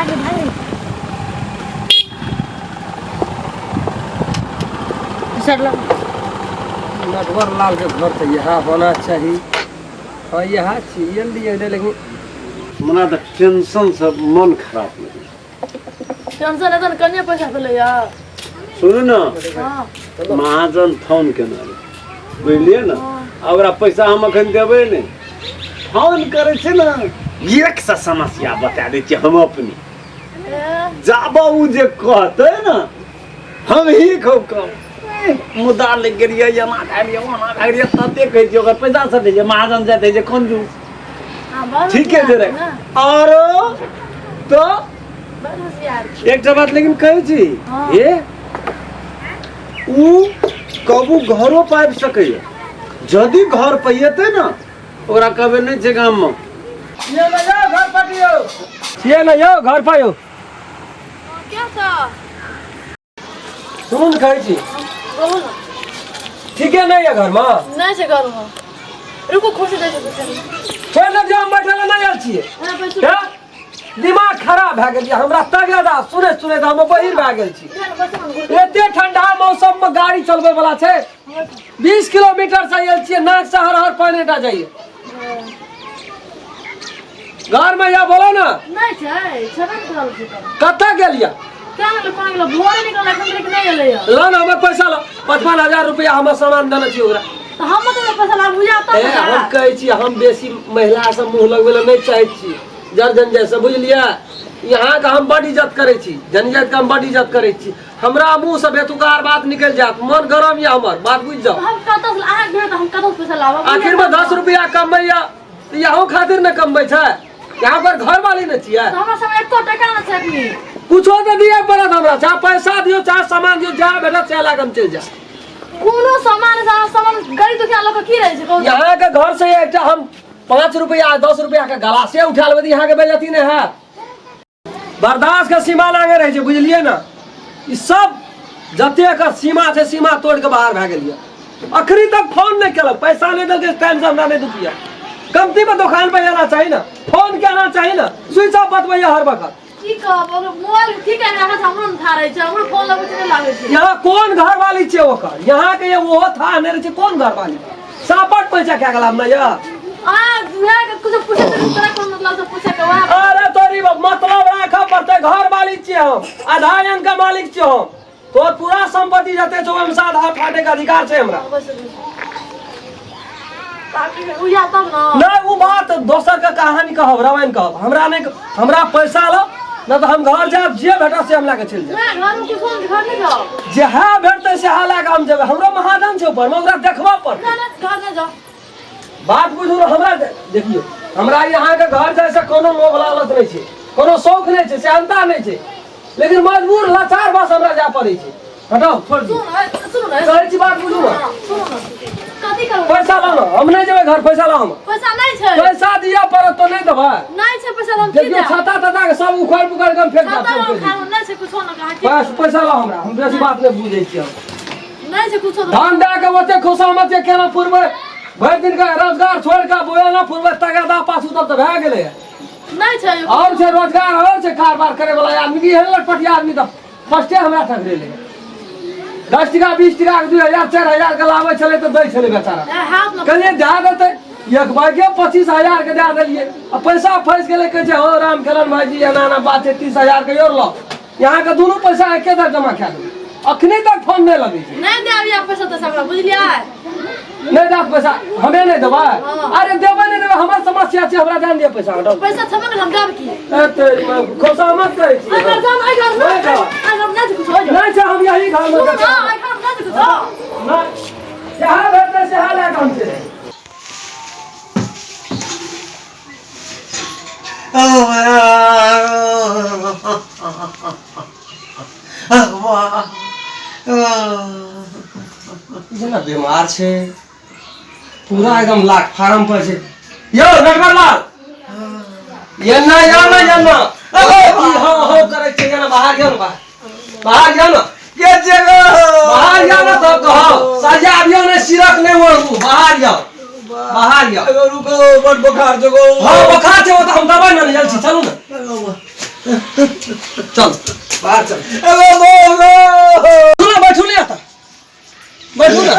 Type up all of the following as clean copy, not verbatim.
भागे भागे नटवर लाल के घर तो यहाँ होना चाहिए। हाँ यहाँ चाहिए लिए लेकिन मना तो टेंशन से मन खराब लगे। टेंशन है तो कन्या पैसा तो ले यार। सुनो ना हां महाजन फोन केना बुझलिए ना अगर पैसा हम अखन देबे ने फोन करे छे ना एक सा समस्या बता दे छी हम अपनी जाबा उ जे कहते ना हम ही खूब कम मुद्दा ले गेलिए जना खालिए ओना खालिए तते कह छी अगर पैसा से दे महाजन जाते जे कंजूस ठीक है दे रे और तो एक बात लेकिन कहे छी ये उ कबू घरो पाबि सकैए जदि घर पैते ना ओकरा कहबे नहीं छै गाम में ये ना यो घर पटियो ये ना यो घर पायो क्या था सुन कहै छी बोल ठीक है नहीं है घर में नहीं से घर में रुको खुशी दे दे छोड़ दे हम बैठल नहीं आल छिए क्या दिमाग खराब भ गेल हमरा तगड़ा सुने सुने त हम बहिर भ गेल छी एते ठंडा मौसम में गाड़ी चलबे वाला छै 20 किलोमीटर से आयल छिए नाक से हर हर पानी टा जाइए घर में या बोलो ना नहीं छै छबे करल छै कत्ता गेलिया क्या ले पानी लो भोरे निकल एकदम लेके नहीं गेले यार लो ना हमर पैसा लो 55,000 रुपया हम सामान देने छी ओकरा तो हम तो पैसा ला बुझाता ए हम कहै छी हम बेसी महिला से मुंह लगबे ल नहीं चाहै छी जर्जन जैसे बुझलिए यहाँ का हम बड़ इज्जत करे छी जनजात का हम बड़ इज्जत करे छी हमरा मुंह से बेतुकार बात निकल जात मन गरम या हमर बात बुझ जाओ हम कतौ से आके भेट हम कतौ पैसा लावा आखिर में 10 रुपया कमैया यहाँ खातिर न कमबै छै यहाँ पर घर वाली न छियै तो हमरा सब एको टका न छै अपनी कुछो तो दिए पड़त हमरा चाहे पैसा दियो चाहे सामान दियो जा बेटा चला के हम चल जा कोनो सामान गाड़ी तो क्या लोग की रहे छै कहू यहाँ के घर से एकटा हम 5 रुपया 10 रुपया के गलासे उठा लेबै यहाँ के बेजती नहीं है बर्दाश्त के सीमा लागे रहे छै बुझलिए ना ई सब जते का सीमा छै सीमा तोड़ के बाहर भ गेलिए अखरी तक फोन नहीं केलक पैसा नहीं देलकै टाइम से हमरा नहीं दुखिया कंपनी में दुकान पे जाना चाहिए ना फोन करना चाहिए ना स्विच ऑफ बतबैया हर वक्त की कहब मोबाइल ठीक है हमरा हमरो न था रहे छै हमरो फोन लगै छै लागे छै यहाँ कौन घर वाली छै ओकर यहाँ के वो था नहीं रहे छै कौन घर वाली सापट पैसा क्या गला में या कुछ पूछे तोरा कोन मतलब से पूछे के वहां अरे तोरी मतलब राखा पड़ते घर वाली छिए हम आधा अंक का मालिक छिए हम तो पूरा संपत्ति जते छो हम आधा फाटे का अधिकार छै हमरा ताकि उया तब ना नहीं वो बात दोसर का कहानी कहब रामायण कहब हमरा नहीं हमरा पैसा लो ना तो हम घर जाब जे भेटा से हम लाके चल जाब मैं घर में कुछ घर नहीं जाओ जे है भेटते से हाला के हम जेबे हमरो महाजन छै ऊपर में ओकरा देखबा पर ना घर नहीं जाओ बात बुझू हमरा देखियो हमरा यहाँ के घर जैसे कोनो लोभ लालच नहीं छै कोनो शौक नहीं छै सेहनता नहीं छै लेकिन मजबूर लाचार बस हमरा जा पड़ै छै हटाओ छोड़ दो सुनो ना कहै छी बात बुझू ना सुनो ना कथि करू पैसा ला ना हम नहीं जेबे घर पैसा ला हम पैसा नहीं छै पैसा दिया पड़त तो नहीं देबा नहीं छै पैसा हम की देखियो छाता तता के सब उखड़ पुखड़ के हम फेंक खाता देब खानो नहीं छै कुछ ना कहा बस पैसा ला हमरा हम बेसी बात नहीं बुझै छी हम नहीं छै कुछ धान दे के ओते खुशामत के केना पुरबै भर दिन का रोजगार छोड़ के बोया ना पुरबै तगादा पाछू तब तो भए गेलै नहीं छै और से रोजगार और से कारोबार करे वाला आदमी की हेलट पटिया आदमी तो फर्स्टे हमरा ठगरे ले 10 टका 20 टका 2000 4000 के लावे छले तो दै छले बेचारा हाथ में कहलिए दे देते एक बाइके 25,000 के दे देलिए अब पैसा फंस गेले कहे छै हो राम करण भाई जी एना बात है 30,000 के और लो यहाँ के दोनों पैसा एके दर जमा कर दो अखनी तक फोन नहीं लगे नहीं दे अभी पैसा तो सब बुझलिए नहीं दे पैसा हमें नहीं देबा अरे देबे नहीं देबे हमर समस्या छै हमरा जान दिए पैसा हटाओ पैसा छबे हम देब की ए खुशामत करे छी अगर जान आई घर में अगर नहीं कुछ हो नहीं छै हम यही घर में ना आई घर में नहीं कुछ ना यहाँ भेटते से हाल है काम से जना बीमार छे पूरा एकदम लाख फार्म पर छे यो नटवर लाल ये ना हो करे छे जना बाहर जाओ ना बाहर जाओ ना के जगह बाहर जाओ ना तो कहो सजा अभियो ने सिरक नहीं ओढ़ू बाहर जाओ रुको बड़ बुखार जगो हां बुखार छे वो तो हम दवाई ना ले छी चलू ना चल बाहर चल। बैठू नहीं आता, बैठू ना।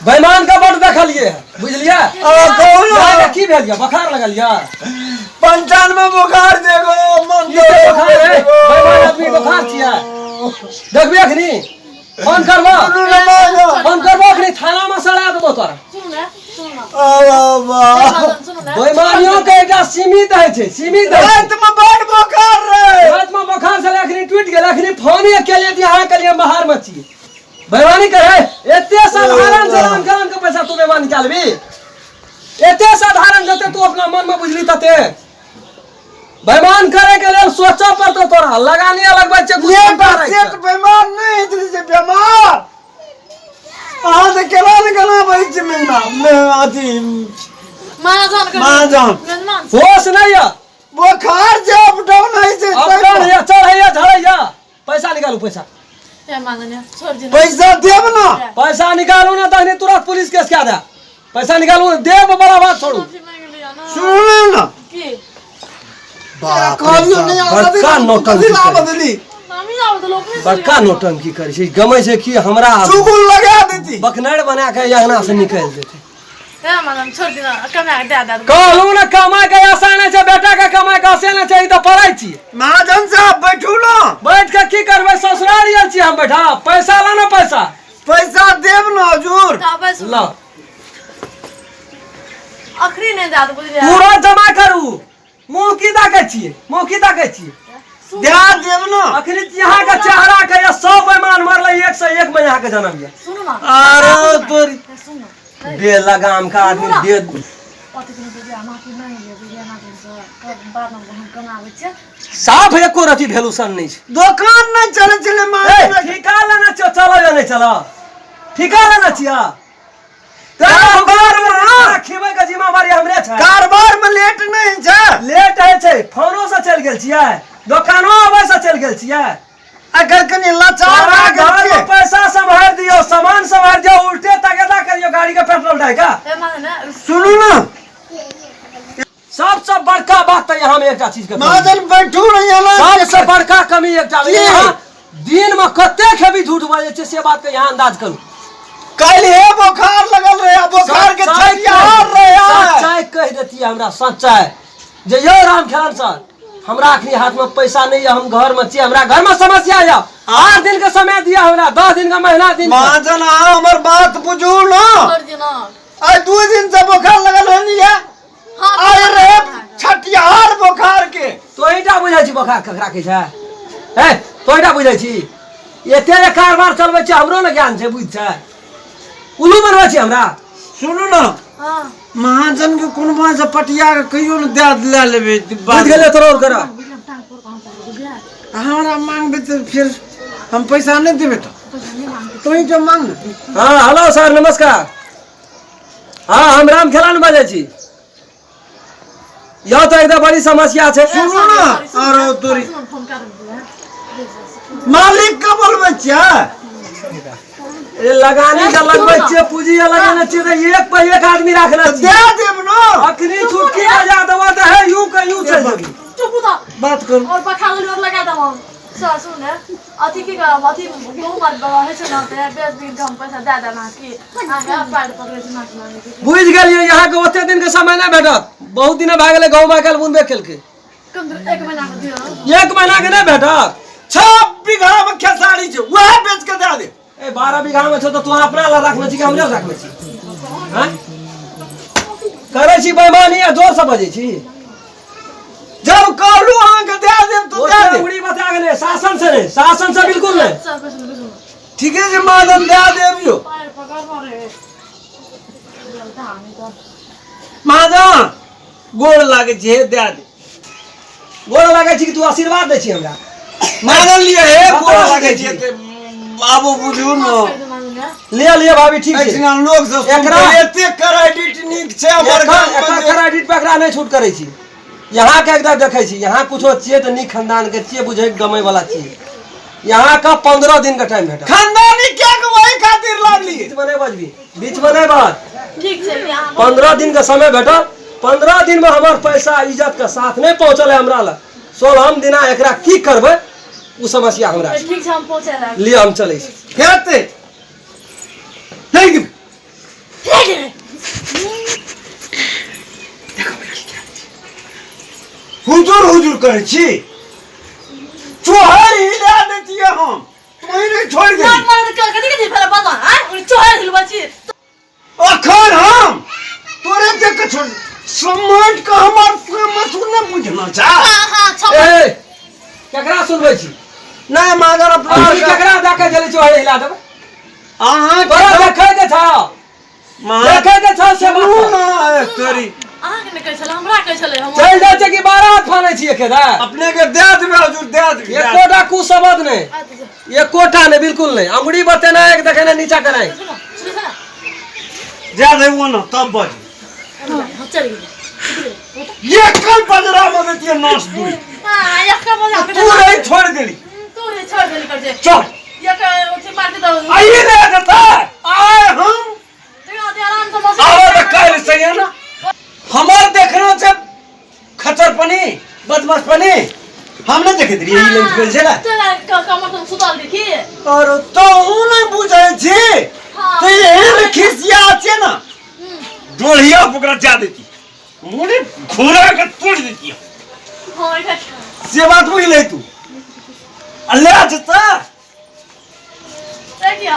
बेईमान का बट देखलिए बुझलिए की भेल बुखार लगलिए 95 बुखार देखो बेईमान आदमी बुखार छिया देखबी अखनी फोन करबो अखनी थाना में सड़ा देबो तोरा बेईमानियों के एकटा सीमित है छे सीमित है रात में बड़ बुखार रे रात में बुखार से अखनी टूट गेल अखनी फोन के लिए यहां के लिए बाहर में छी बेईमानी करे एते साधारण सलाम करन के पैसा तू बेईमानी चलबी एते साधारण जते तू अपना मन में बुझली तते बेईमान करे के लिए सोचो पर तो तोरा लगानी अलग बच्चे ये बच्चे बेईमान नहीं इतनी से बीमार आ तो केला बच्चे में आती मां जान होश नहीं है बुखार जे अप डाउन है से अब कौन है चढ़ैया झड़ैया पैसा निकालू पैसा पैसा देब ना पैसा निकालू ना तहनी तुरंत पुलिस केस क्या दे पैसा निकालू देव बड़ा बात छोड़ू सुनो ना कहलियो नहीं बड़का नौटंकी ना बदली बड़का नौटंकी करे छै गमै छै कि हमरा चुगुल लगा देती बकनड़ बना के यहना से निकल देते छोड़ कहलू ना कमाई के आसान छै बेटा के कमाई के आसान छै ई तो पढ़ै छी महाजन साहब बैठू ना बैठ के की करबै ससुराल आयल छी हम बैठा पैसा ला ना पैसा देब ना हजूर ला अखरी नहीं जात बुझलिए पूरा जमा करू मुंह की ताकै छियै दे देब ना अखनी यहाँ का चेहरा के 100 बेईमान मरले 101 में यहाँ के जन्म ये सुनो ना अरे तोरी सुनो बे लगाम का आदमी दे पति के बिया माफी नहीं ले बिया ना दे बाद में हम कमावे छे साफ एको रति भेलूसन नहीं छै दुकान नहीं चले मार ठिका लेना चलो या नहीं चलो ठिका लेना छिया कारोबार में खेबे के जिम्मेवारी हमरे छै कारोबार में लेट नहीं छै लेट है छै फोनो से चल गेल छियै दुकानो आबै से चल गेल छियै अगर कनी लाचार आ घर में पैसा संभाल दियो सामान संभाल दियो उल्टे तगेदा करियो गाड़ी के पेट्रोल डाल का ए माने ना सुनू ना सबसे बड़का बात तो यहाँ में एकटा चीज के महाजन बैठू नहीं ना सबसे बड़का कमी एकटा यहाँ दिन में कते खेबी झूठ बाजे छै से बात के यहाँ अंदाज करू कल है बुखार लगल रहे बुखार के छरियार रहे सच्चाई कह देती है हमरा सच्चाई जे यो राम खेलन सर हमरा अखनी हाथ में पैसा नहीं है हम घर में छी हमरा घर में समस्या है 8 दिन का समय दिया हमरा 10 दिन का महीना दिन महाजन हमर बात बुझू ना छोड़ देना आज 2 दिन से बुखार लगल रहनी है आय रे छटियार बुखार के तो एटा बुझै छी बुखार ककरा के छै ए तो एटा बुझै छी एते कारबार चलबै छी हमरो न ज्ञान छै बुझ छै उल्लू बनबै छी हमरा सुनू ना हां महाजन के कोन बात से पटिया के कहियो न दे ले लेबे बुझ गेले तोर और करा हमरा मांगबे तो फिर हम पैसा नहीं देबे तो ही तो मांग हां हेलो सर नमस्कार हां हम राम खेलान बाजै छी यह तो एकदम बड़ी समस्या है सुनो ना और तोरी मालिक का बोलबे छियै ए लगानी का लगबै छियै पूंजी लगाने छियै त एक पे एक आदमी राखना दे देब ना अखनी छुटकी बजा देबो त है यूं के यूं चल जेबी चुप हो बात कर और पखाल लोग लगा दम सर सुन अथी की करब अथी बहु मत बड़ा है छै ना ते बेस दिन कम पैसा दे देना की आगे पाड़ पकड़े छै ना बुझ गेलियै यहाँ के ओते दिन के समय नहीं भेटत बहुत दिन भए गेलै गांव में कल बुनबे केलकै कम 1 महीना के दियो 1 महीना के नहीं भेटत 6 बीघा में खेसारी छै वह बेच के दे दे ए 12 बीघा में छ त तू अपना ला रखने छी कि हमरे रखने छी हैं करे छी बेईमानी या जोर से बजे छी जब कहलू अहाँ के दे देब तो दे दे उड़ी बता गेले शासन से नहीं शासन से बिल्कुल नहीं सर कुछ ठीक है जी मादम दे देब यो पाड़ पकड़ मारे मादम गोड़ लागे छै दे दे गोड़ लागे छी कि तू आशीर्वाद दे छी हमरा मादम लिए हे गोड़ लागे छै ते बाबू बुझू न ले भाभी ठीक छै ऐना लोग से एकरा एते क्रेडिट नीक छै हमर गांव एकरा में क्रेडिट पे एकरा नहीं छूट करे छी यहाँ के एकदम देखे छी यहाँ कुछो छियै त नीक खानदान के छियै बुझे गमै वाला छियै यहाँ का 15 दिन का टाइम भेटा खानदानी क्या के वही खातिर 15 दिन का समय भेटल 15 दिन में हमार पैसा इज्जत के साथ नहीं पहुंचल है हमरा ला 16 दिना एकरा की करबे उ समस्या हमरा है। ठीक छै हम पहुंचे ला लिए हम चले छी कहते नहीं हुजूर हुजूर करे छी चोहर हिला देती है हम तुम्हें नहीं छोड़ गई मार मार के कथि कथि फेर बाबा हां उन चोहर हिलबा छी अखन हम तोरे देख के छोड़ समाज का हमार समझ न बुझना चा हां हां छ ए केकरा सुनबै छी नहीं मागर और अपना केकरा जाके जल्दी चोहर हिला देबे आहा तोरा देखे के था देखे के था से तोरी आहा के कहै छला हमरा कहै छले हम चल जाय छै कि 12 हाथ फानै छियै खेदा अपने के दे देबे हुजूर दे देबे एकोटा कुशब्द नहीं एकोटा नहीं बिल्कुल नहीं अंगुड़ी बतेना एक देखेना नीचा कराए जा दे वो ना तब बज हां चल गेल ये कल बजरा मदतिया नाश दूरी हां या का मजा तू नहीं छोड़ देली तू रे छोड़ देली कर दे चल या का उठी मार के दो आइए ना देता आए हम देखो दे आराम से मौसम आओ तो कल सही है ना हमार देखना से खचरपनी बदमाशपनी हमने देखे दी यही लंच पे चला तेरा कमर तुम सुताल देखी और तो नहीं बुझे छी हां तो ये खिसिया আছে ना डोलिया पकड़ा जा देती मुझे घोड़ा का तोड़ देती हां इधर से बात हुई ले तू अल्लाह जता देखिए